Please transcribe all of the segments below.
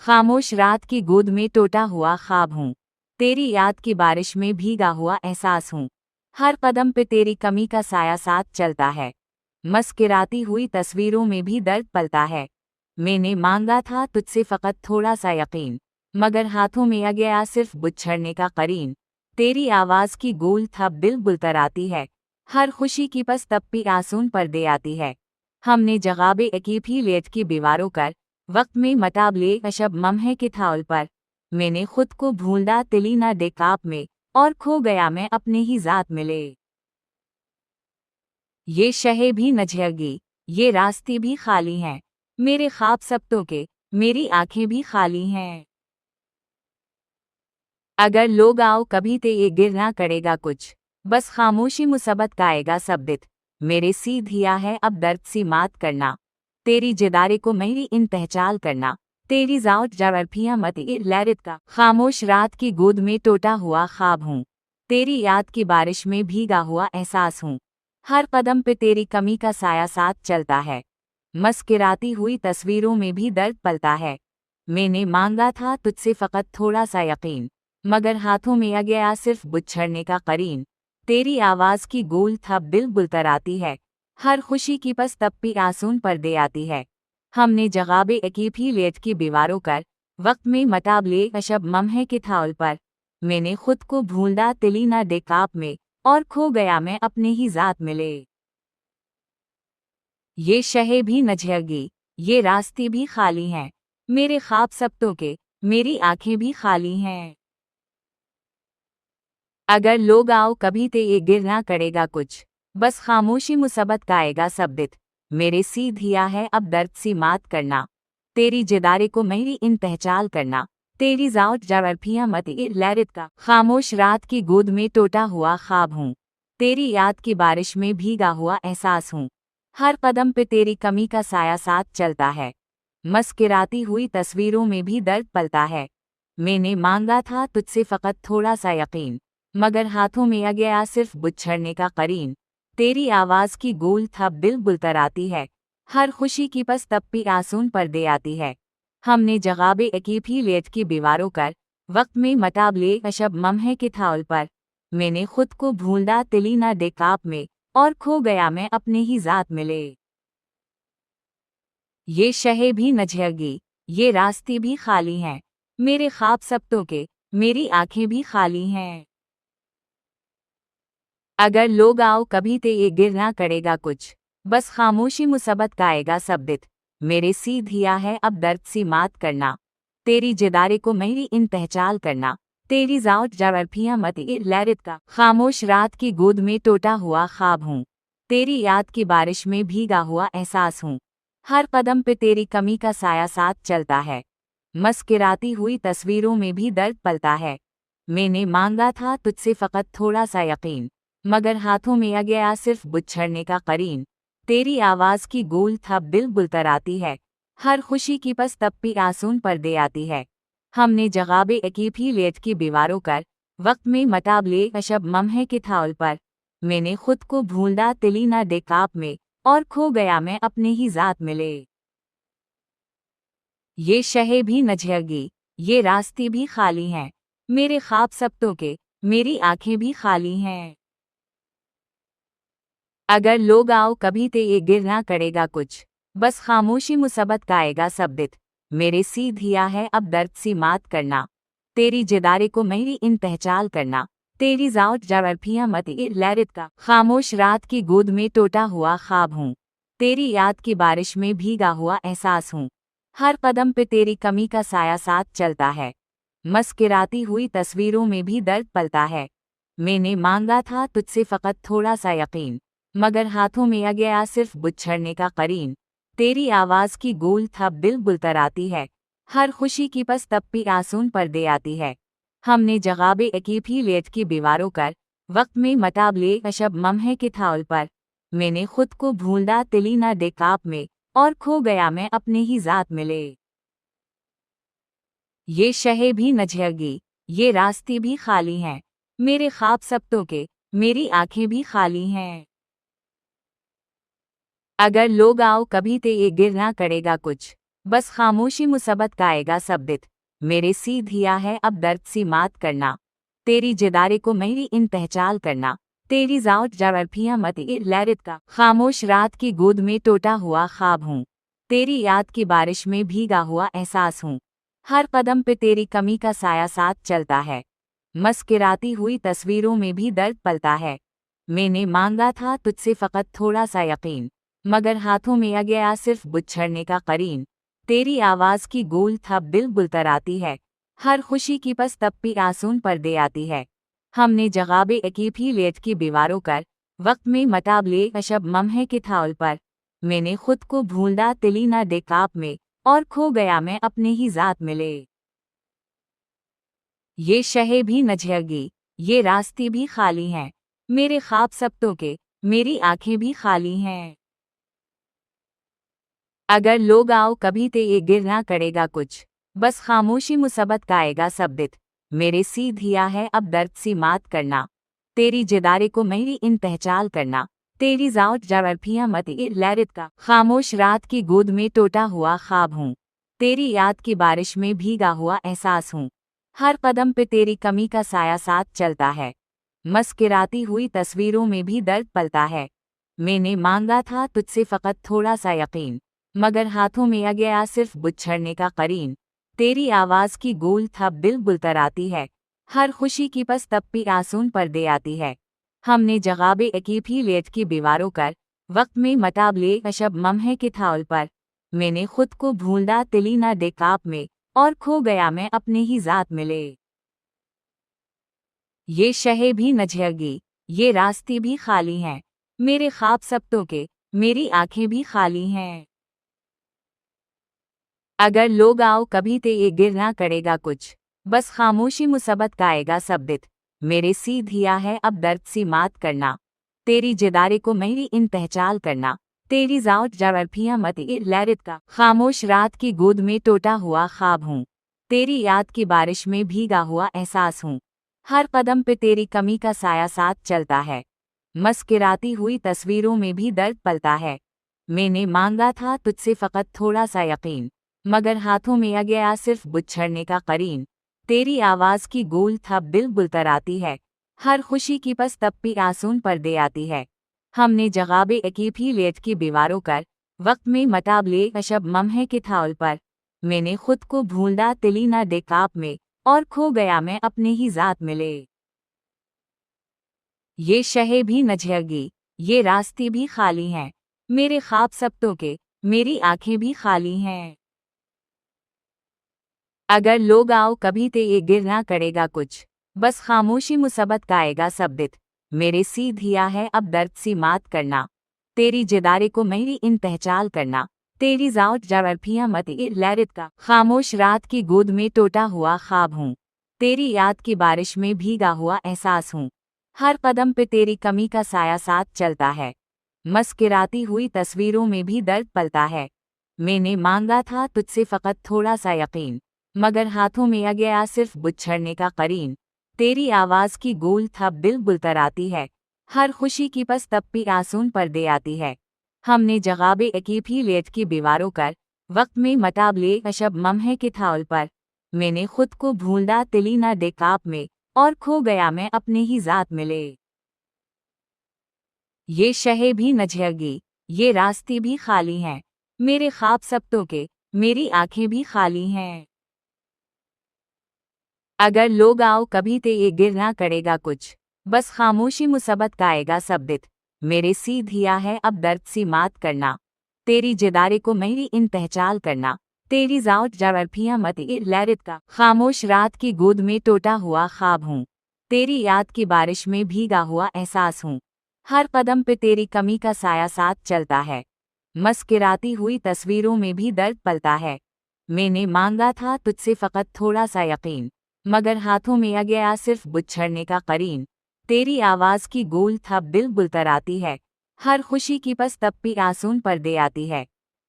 खामोश रात की गोद में टूटा हुआ ख्वाब हूँ। तेरी याद की बारिश में भीगा हुआ एहसास हूँ। हर कदम पे तेरी कमी का साया साथ चलता है। मुस्कुराती हुई तस्वीरों में भी दर्द पलता है। मैंने मांगा था तुझसे फ़कत थोड़ा सा यकीन, मगर हाथों में आ गया सिर्फ बिछड़ने का करीन। तेरी आवाज़ की गूंज थब दिल बुलतराती है। हर खुशी की पस तब भी आसून पर्दे आती है। हमने जगाबे अकीब ही लेट की दीवारों कर, वक्त में मताबले अशब ममहे के थाउल पर। मैंने खुद को भूलदा तिली ना डेकाप में, और खो गया मैं अपने ही ज़ात मिले। ये शहे भी नजहगी, ये रास्ते भी खाली हैं। मेरे ख्वाब सपनों के, मेरी आंखें भी खाली हैं। अगर लोग आओ कभी ते ये गिरना करेगा कुछ, बस खामोशी मुसब्बत गाएगा सब दित। मेरे सी धिया है अब दर्द सी मात करना, तेरी जिदारे को मेरी इन पहचान करना। तेरी जाउत जवर्फिया मत लैरित का खामोश रात की गोद में टूटा हुआ ख्वाब हूँ। तेरी याद की बारिश में भीगा हुआ एहसास हूँ। हर कदम पे तेरी कमी का साया साथ चलता है। मुस्कुराती हुई तस्वीरों में भी दर्द पलता है। मैंने मांगा था तुझसे फ़कत थोड़ा सा यकीन, मगर हाथों में आ गया सिर्फ बिछड़ने का करीन। तेरी आवाज़ की गूंज थब दिल बुलतराती है। हर खुशी की पस तब भी आसून पर्दे आती है। हमने जगाबे अकीब ही लेट की दीवारों कर, वक्त में मताबले अशब ममहे के थाउल पर। मैंने खुद को भूलदा तिली ना डेकाप में, और खो गया मैं अपने ही ज़ात मिले। ये शहे भी नजहगी, ये रास्ते भी खाली हैं। मेरे ख्वाब सपनों के, मेरी आंखें भी खाली हैं। अगर लोग आओ कभी ते ये गिरना करेगा कुछ, बस खामोशी मुसब्बत गाएगा सब दित। मेरे सी धिया है अब दर्द सी मात करना, तेरी जिदारे को मेरी इन पहचान करना। तेरी जाउत जवर्फिया मत लैरित का खामोश रात की गोद में टूटा हुआ ख्वाब हूँ। तेरी याद की बारिश में भीगा हुआ एहसास हूँ। हर कदम पे तेरी कमी का साया साथ चलता है। मुस्कुराती हुई तस्वीरों में भी दर्द पलता है। मैंने मांगा था तुझसे फ़कत थोड़ा सा यकीन, मगर हाथों में आ गया सिर्फ बिछड़ने का करीन। तेरी आवाज़ की गूंज थब दिल बुलतराती है। हर खुशी की पस तब भी आसून पर्दे आती है। हमने जगाबे अकीब ही लेट की दीवारों कर, वक्त में मताबले अशब ममहे के थाउल पर। मैंने खुद को भूलदा तिली ना डेकाप में, और खो गया मैं अपने ही ज़ात मिले। ये शहे भी नजहगी, ये रास्ते भी खाली हैं। मेरे ख्वाब सपनों के, मेरी आंखें भी खाली हैं। अगर लोग आओ कभी ते ये गिरना करेगा कुछ, बस खामोशी मुसब्बत गाएगा सब दित। मेरे सी धिया है अब दर्द सी मात करना, तेरी जिदारे को मेरी इन पहचान करना। तेरी जाउत जवर्फिया मत लैरित का खामोश रात की गोद में टूटा हुआ ख्वाब हूँ। तेरी याद की बारिश में भीगा हुआ एहसास हूँ। हर कदम पे तेरी कमी का साया साथ चलता है। मुस्कुराती हुई तस्वीरों में भी दर्द पलता है। मैंने मांगा था तुझसे फ़कत थोड़ा सा यकीन, मगर हाथों में आ गया सिर्फ बिछड़ने का करीन। तेरी आवाज़ की गूंज थब दिल बुलतराती है। हर खुशी की पस तब भी आसून पर्दे आती है। हमने जगाबे अकीब ही लेट की दीवारों कर, वक्त में मताबले अशब ममहे के थाउल पर। मैंने खुद को भूलदा तिली ना डेकाप में, और खो गया मैं अपने ही ज़ात मिले। ये शहे भी नजहगी, ये रास्ते भी खाली हैं। मेरे ख्वाब सपनों के, मेरी आंखें भी खाली हैं। अगर लोग आओ कभी ते ये गिरना करेगा कुछ, बस खामोशी मुसब्बत गाएगा सब दित। मेरे सी धिया है अब दर्द सी मात करना, तेरी जिदारे को मेरी इन पहचान करना। तेरी जाउत जवर्फिया मत लैरित का खामोश रात की गोद में टूटा हुआ ख्वाब हूँ। तेरी याद की बारिश में भीगा हुआ एहसास हूँ। हर कदम पे तेरी कमी का साया साथ चलता है। मुस्कुराती हुई तस्वीरों में भी दर्द पलता है। मैंने मांगा था तुझसे फ़कत थोड़ा सा यकीन, मगर हाथों में आ गया सिर्फ बिछड़ने का करीन। तेरी आवाज़ की गूंज थब दिल बुलतराती है। हर खुशी की पस तब भी आसून पर्दे आती है। हमने जगाबे अकीब ही लेट की दीवारों कर, वक्त में मताबले अशब ममहे के थाउल पर। मैंने खुद को भूलदा तिली ना डेकाप में, और खो गया मैं अपने ही ज़ात मिले। ये शहे भी नजहगी, ये रास्ते भी खाली हैं। मेरे ख्वाब सपनों के, मेरी आंखें भी खाली हैं। अगर लोग आओ कभी ते ये गिरना करेगा कुछ, बस खामोशी मुसब्बत गाएगा सब दित। मेरे सी धिया है अब दर्द सी मात करना। तेरी जिदारे को मेरी इन पहचाल करना। तेरी जाउत जवर्फिया मत लैरित का खामोश रात की गोद में टूटा हुआ ख्वाब हूँ। तेरी याद की बारिश में भीगा हुआ एहसास हूँ। हर कदम पे तेरी कमी का साया साथ चलता है। मस्किराती हुई तस्वीरों में भी दर्द पलता है। मैंने मांगा था तुझसे फ़कत थोड़ा सा यकीन, मगर हाथों में आ गया सिर्फ बुच्छड़ने का करीन। तेरी आवाज़ की गूंज थप दिल बुलतराती है। हर खुशी की पस तप्पी आसून पर्दे आती है। हमने जगाबे अकीब ही लेट की दीवारों कर, वक्त में मताबले अशब ममहे के थाउल पर। मैंने खुद को भूलदा तिलीना डेकाप में, और खो गया मैं अपने ही ज़ात मिले। ये शहे भी नजहगी, ये रास्ते भी खाली हैं। मेरे ख्वाब सप्तों के, मेरी आंखें भी खाली हैं। अगर लोग आओ कभी ते ये गिर ना करेगा कुछ, बस खामोशी मुसब्बत गाएगा सब दित। मेरे सी धिया है अब दर्द सी मात करना। तेरी जिदारे को मेरी इन पहचाल करना। तेरी जाउत जवर्फिया मत लैरित का खामोश रात की गोद में टूटा हुआ ख्वाब हूँ। तेरी याद की बारिश में भीगा हुआ एहसास हूँ। हर कदम पे तेरी कमी का साया साथ चलता है। मस्किराती हुई तस्वीरों में भी दर्द पलता है। मैंने मांगा था तुझसे फ़कत थोड़ा सा यकीन, मगर हाथों में आ गया सिर्फ बुच्छड़ने का करीन। तेरी आवाज़ की गूंज थप दिल बुलतराती है। हर खुशी की पस तप्पी आसून पर्दे आती है। हमने जगाबे अकीब ही लेट की दीवारों कर, वक्त में मताबले अशब ममहे के थाउल पर। मैंने खुद को भूलदा तिलीना डेकाप में, और खो गया मैं अपने ही ज़ात मिले। ये शहे भी नजहगी, ये रास्ते भी खाली हैं। मेरे ख्वाब सप्तों के, मेरी आंखें भी खाली हैं। अगर लोग आओ कभी ते ये गिर ना करेगा कुछ, बस खामोशी मुसब्बत गाएगा सब दित। मेरे सी धिया है अब दर्द सी मात करना। तेरी जिदारे को मेरी इन पहचाल करना। तेरी जाउत जवर्फिया मत लैरित का खामोश रात की गोद में टूटा हुआ ख्वाब हूँ। तेरी याद की बारिश में भीगा हुआ एहसास हूँ। हर कदम पे तेरी कमी का साया साथ चलता है। मस्किराती हुई तस्वीरों में भी दर्द पलता है। मैंने मांगा था तुझसे फ़कत थोड़ा सा यकीन, मगर हाथों में आ गया सिर्फ बुच्छड़ने का करीन। तेरी आवाज़ की गूंज थप दिल बुलतराती है। हर खुशी की पस तप्पी आसून पर्दे आती है। हमने जगाबे अकीब ही लेट की दीवारों कर, वक्त में मताबले अशब ममहे के थाउल पर। मैंने खुद को भूलदा तिलीना डेकाप में, और खो गया मैं अपने ही ज़ात मिले। ये शहे भी नजहगी, ये रास्ते भी खाली हैं। मेरे ख्वाब सप्तों के, मेरी आंखें भी खाली हैं। अगर लोग आओ कभी ते ये गिर ना करेगा कुछ, बस खामोशी मुसब्बत गाएगा सब दित। मेरे सी धिया है अब दर्द सी मात करना। तेरी जिदारे को मेरी इन पहचाल करना। तेरी जाउत जवर्फिया मत लैरित का खामोश रात की गोद में टूटा हुआ ख्वाब हूँ। तेरी याद की बारिश में भीगा हुआ एहसास हूँ। हर कदम पे तेरी कमी का साया साथ चलता है। मस्किराती हुई तस्वीरों में भी दर्द पलता है। मैंने मांगा था तुझसे फ़कत थोड़ा सा यकीन, मगर हाथों में आ गया सिर्फ बुच्छड़ने का करीन। तेरी आवाज़ की गूंज थप दिल बुलतराती है। हर खुशी की पस तप्पी आसून पर्दे आती है। हमने जगाबे अकीब ही लेट की दीवारों कर, वक्त में मताबले अशब ममहे के थाउल पर। मैंने खुद को भूलदा तिलीना डेकाप में, और खो गया मैं अपने ही ज़ात मिले। ये शहे भी नजहगी, ये रास्ते भी खाली हैं। मेरे ख्वाब सप्तों के, मेरी आंखें भी खाली हैं। अगर लोग आओ कभी ते ये गिर ना करेगा कुछ, बस खामोशी मुसब्बत गाएगा सब दित। मेरे सी धिया है अब दर्द सी मात करना। तेरी जिदारे को मेरी इन पहचाल करना। तेरी जाउत जवर्फिया मत लैरित का खामोश रात की गोद में टूटा हुआ ख्वाब हूँ। तेरी याद की बारिश में भीगा हुआ एहसास हूँ। हर कदम पे तेरी कमी का साया साथ चलता है। मस्किराती हुई तस्वीरों में भी दर्द पलता है। मैंने मांगा था तुझसे फ़कत थोड़ा सा यकीन, मगर हाथों में आ गया सिर्फ बुच्छड़ने का करीन। तेरी आवाज़ की गूंज थप दिल बुलतराती है। हर खुशी की पस तप्पी आसून पर्दे आती है।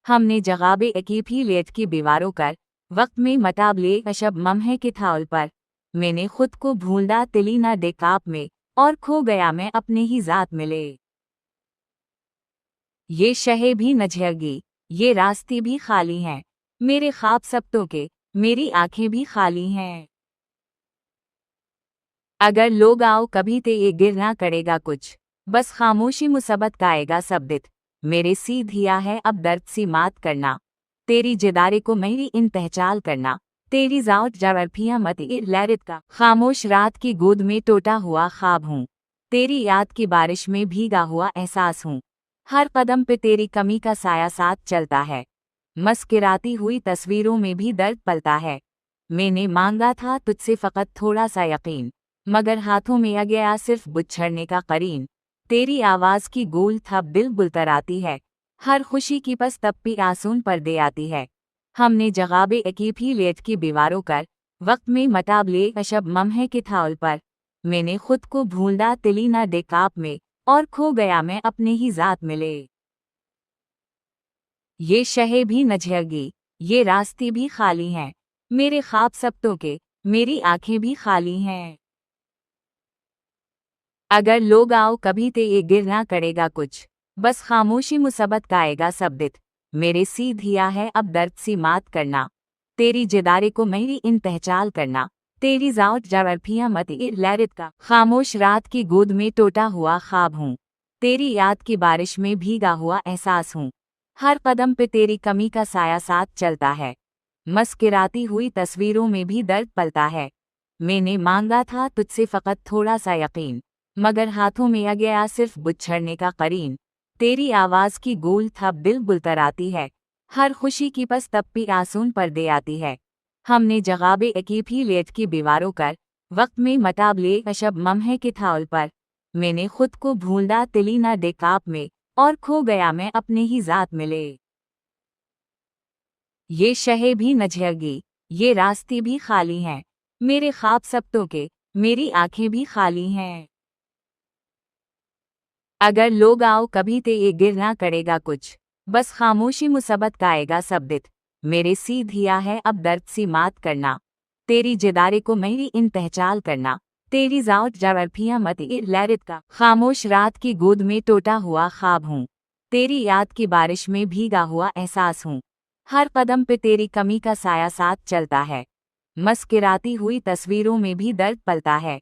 हमने जगाबे अकीब ही लेट की दीवारों कर, वक्त में मताबले अशब ममहे के थाउल पर। मैंने खुद को भूलदा तिलीना डेकाप में, और खो गया मैं अपने ही ज़ात मिले। ये शहे भी नजहगी, ये रास्ते भी खाली हैं। मेरे ख्वाब सपनों के, मेरी आंखें भी खाली हैं। अगर लोग आओ कभी ते ये गिर ना करेगा कुछ, बस खामोशी मुसब्बत गाएगा सब दित। मेरे सी धिया है अब दर्द सी मात करना, तेरी जिदारे को मेरी इन पहचान करना। तेरी जाउत जवर्फियां मत लैरित का खामोश रात की गोद में टूटा हुआ ख्वाब हूँ, तेरी याद की बारिश में भीगा हुआ एहसास हूँ। हर कदम पे तेरी कमी का साया साथ चलता है, मस्किराती हुई तस्वीरों में भी दर्द पलता है। मैंने मांगा था तुझसे फ़कत थोड़ा सा यकीन, मगर हाथों में आ गया सिर्फ बुच्छड़ने का करीन। तेरी आवाज़ की गूंज थप दिल बुलतराती है, हर खुशी की पस तप्पी आसून पर दे आती है। हमने जगाबे अकीब ही लेट की दीवारों कर, वक्त में मताबले अशब ममहे के थाउल पर। मैंने खुद को भूलदा तिली ना डेकाप में, और खो गया मैं अपने ही ज़ात मिले। ये शहे भी नजहगी, ये रास्ते भी खाली हैं, मेरे ख्वाब सपनों के, मेरी आंखें भी खाली हैं। अगर लोग आओ कभी ते ये गिर ना करेगा कुछ, बस खामोशी मुसब्बत गाएगा सब दित। मेरे सी धिया है अब दर्द सी मात करना, तेरी जिदारे को मेरी इन पहचान करना। तेरी जाउत जवर्फियां मत लैरित का खामोश रात की गोद में टूटा हुआ ख्वाब हूँ, तेरी याद की बारिश में भीगा हुआ एहसास हूँ। हर कदम पे तेरी कमी का साया साथ चलता है, मस्किराती हुई तस्वीरों में भी दर्द पलता है। मैंने मांगा था तुझसे फ़कत थोड़ा सा यकीन, मगर हाथों में आ गया सिर्फ बुच्छड़ने का करीन। तेरी आवाज़ की गूंज थप दिल बुलतराती है, हर खुशी की पस तप्पी आसून पर दे आती है। हमने जगाबे अकीब ही लेट की दीवारों कर, वक्त में मताबले अशब ममहे के थाउल पर। मैंने खुद को भूलदा तिली ना डेकाप में, और खो गया मैं अपने ही ज़ात मिले। ये शहे भी नजहगी, ये रास्ते भी खाली हैं, मेरे ख्वाब सपनों के, मेरी आंखें भी खाली हैं। अगर लोग आओ कभी ते ये गिर ना करेगा कुछ, बस खामोशी मुसब्बत गाएगा सब दित। मेरे सी धिया है अब दर्द सी मात करना, तेरी जिदारे को मेरी इन पहचान करना। तेरी जाउत जवर्फियां मत लैरित का खामोश रात की गोद में टूटा हुआ ख्वाब हूँ, तेरी याद की बारिश में भीगा हुआ एहसास हूँ। हर कदम पे तेरी कमी का साया साथ चलता है, मस्किराती हुई तस्वीरों में भी दर्द पलता है।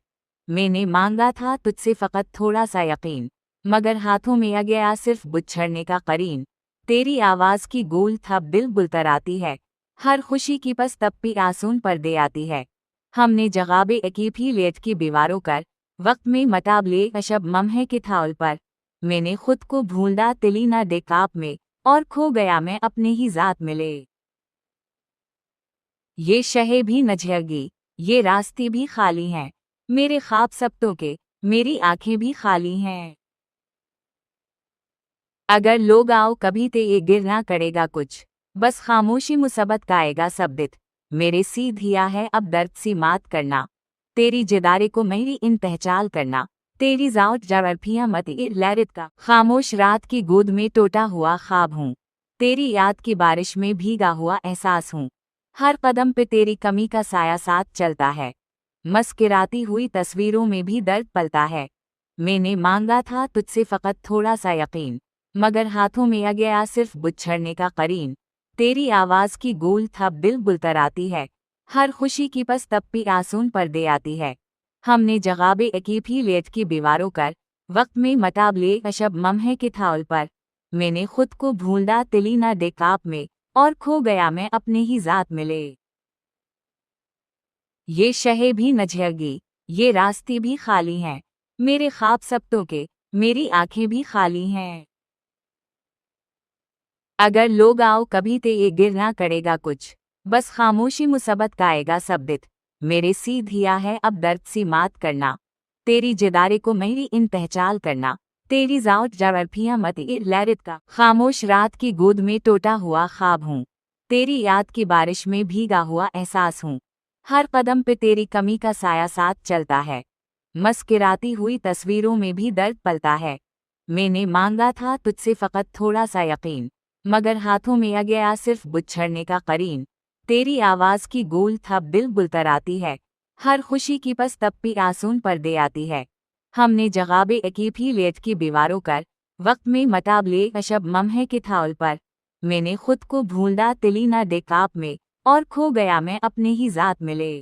मैंने मांगा था तुझसे फ़कत थोड़ा सा यकीन, मगर हाथों में आ गया सिर्फ बुच्छड़ने का करीन। तेरी आवाज़ की गूंज थप दिल बुलतराती है, हर खुशी की पस तप्पी आसून पर दे आती है। हमने जगाबे अकीब ही लेट की दीवारों कर, वक्त में मताबले अशब ममहे के थाउल पर। मैंने खुद को भूलदा तिली ना डेकाप में, और खो गया मैं अपने ही ज़ात मिले। ये शहे भी नजहगी, ये रास्ते भी खाली हैं, मेरे ख्वाब सपनों के, मेरी आंखें भी खाली हैं। अगर लोग आओ कभी ते ये गिर ना करेगा कुछ, बस खामोशी मुसब्बत गाएगा सब दित। मेरे सी धिया है अब दर्द सी मात करना, तेरी जिदारे को मेरी इन पहचान करना। तेरी जाउत जवर्फियां मत लैरित का खामोश रात की गोद में टूटा हुआ ख्वाब हूँ, तेरी याद की बारिश में भीगा हुआ एहसास हूँ। हर कदम पे तेरी कमी का साया साथ चलता है, मस्किराती हुई तस्वीरों में भी दर्द पलता है। मैंने मांगा था तुझसे फ़कत थोड़ा सा यकीन, मगर हाथों में आ गया सिर्फ बुच्छड़ने का करीन। तेरी आवाज़ की गूंज थप दिल बुलतराती है, हर खुशी की पस तप्पी आसून पर दे आती है। हमने जगाबे अकीब ही लेट की दीवारों कर, वक्त में मताबले अशब ममहे के थाउल पर। मैंने खुद को भूलदा तिली ना डेकाप में, और खो गया मैं अपने ही ज़ात मिले। ये शहे भी नजहगी, ये रास्ते भी खाली हैं, मेरे ख्वाब सपनों के, मेरी आंखें भी खाली हैं। अगर लोग आओ कभी ते ये गिर ना करेगा कुछ, बस खामोशी मुसब्बत गाएगा सब दित। मेरे सी धिया है अब दर्द सी मात करना, तेरी जिदारे को मेरी इन पहचान करना। तेरी जाउत जवर्फियां मत लैरित का खामोश रात की गोद में टूटा हुआ ख्वाब हूँ, तेरी याद की बारिश में भीगा हुआ एहसास हूँ। हर कदम पे तेरी कमी का साया साथ चलता है, मस्किराती हुई तस्वीरों में भी दर्द पलता है। मैंने मांगा था तुझसे फ़कत थोड़ा सा यकीन, मगर हाथों में आ गया सिर्फ बुच्छड़ने का करीन। तेरी आवाज़ की गूंज थप दिल बुलतराती है, हर खुशी की पस तप्पी आसून पर दे आती है। हमने जगाबे अकीब ही लेट की दीवारों कर, वक्त में मताबले अशब ममहे के थाउल पर। मैंने खुद को भूला तिली न डेकाप में, और खो गया मैं अपने ही ज़ात मिले।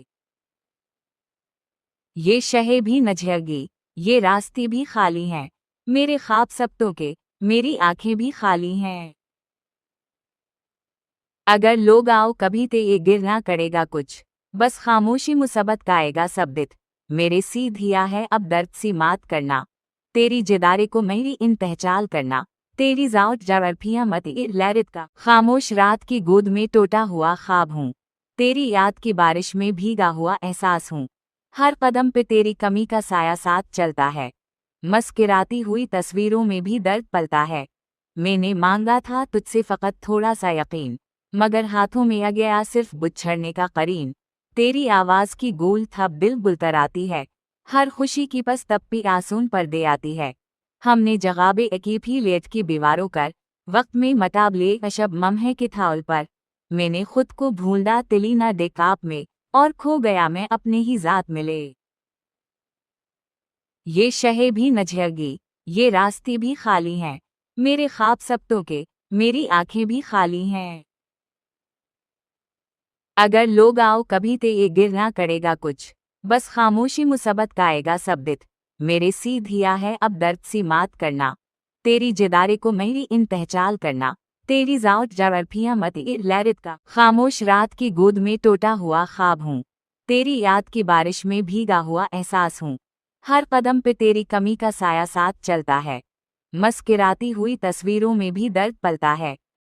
ये शहे भी नजहगी, ये रास्ते भी खाली हैं, मेरे ख्वाब सप्तों के, मेरी आंखें भी खाली हैं। अगर लोग आओ कभी ते ये गिरना करेगा कुछ, बस खामोशी मुसब्बत गाएगा सब दित। मेरे सी धिया है अब दर्द सी मात करना, तेरी जिदारे को मेरी इन पहचाल करना। तेरी जाउत जवर्फिया मत लैरित का खामोश रात की गोद में टूटा हुआ ख्वाब हूँ, तेरी याद की बारिश में भीगा हुआ एहसास हूँ। हर कदम पे तेरी कमी का साया साथ चलता है, मस्किराती हुई तस्वीरों में भी दर्द पलता है। मैंने मांगा था तुझसे फ़कत थोड़ा सा यकीन, मगर हाथों में आ गया सिर्फ बुच्छड़ने का करीन। तेरी आवाज़ की गूंज थप दिल बुलतराती है, हर खुशी की पस तप्पी आसून पर दे आती है। हमने जगाबे अकीब ही लेट की दीवारों कर, वक्त में मताब ले अशब ममहे के थाउल पर। मैंने खुद को भूला तिली न डेकाप में, और खो गया मैं अपने ही ज़ात मिले। ये शहे भी नजहगी, ये रास्ते भी खाली हैं, मेरे ख्वाब सप्तों के, मेरी आंखें भी खाली हैं। अगर लोग आओ कभी ते ये गिरना करेगा कुछ, बस खामोशी मुसब्बत गाएगा सब दित। मेरे सी धिया है अब दर्द सी मात करना, तेरी जिदारे को मेरी इन पहचाल करना। तेरी जाउत जवर्फिया मत लैरित का खामोश रात की गोद में टूटा हुआ ख्वाब हूँ, तेरी याद की बारिश में भीगा हुआ एहसास हूँ। हर कदम पे तेरी कमी का साया साथ चलता है, मस्किराती हुई तस्वीरों में भी दर्द पलता है।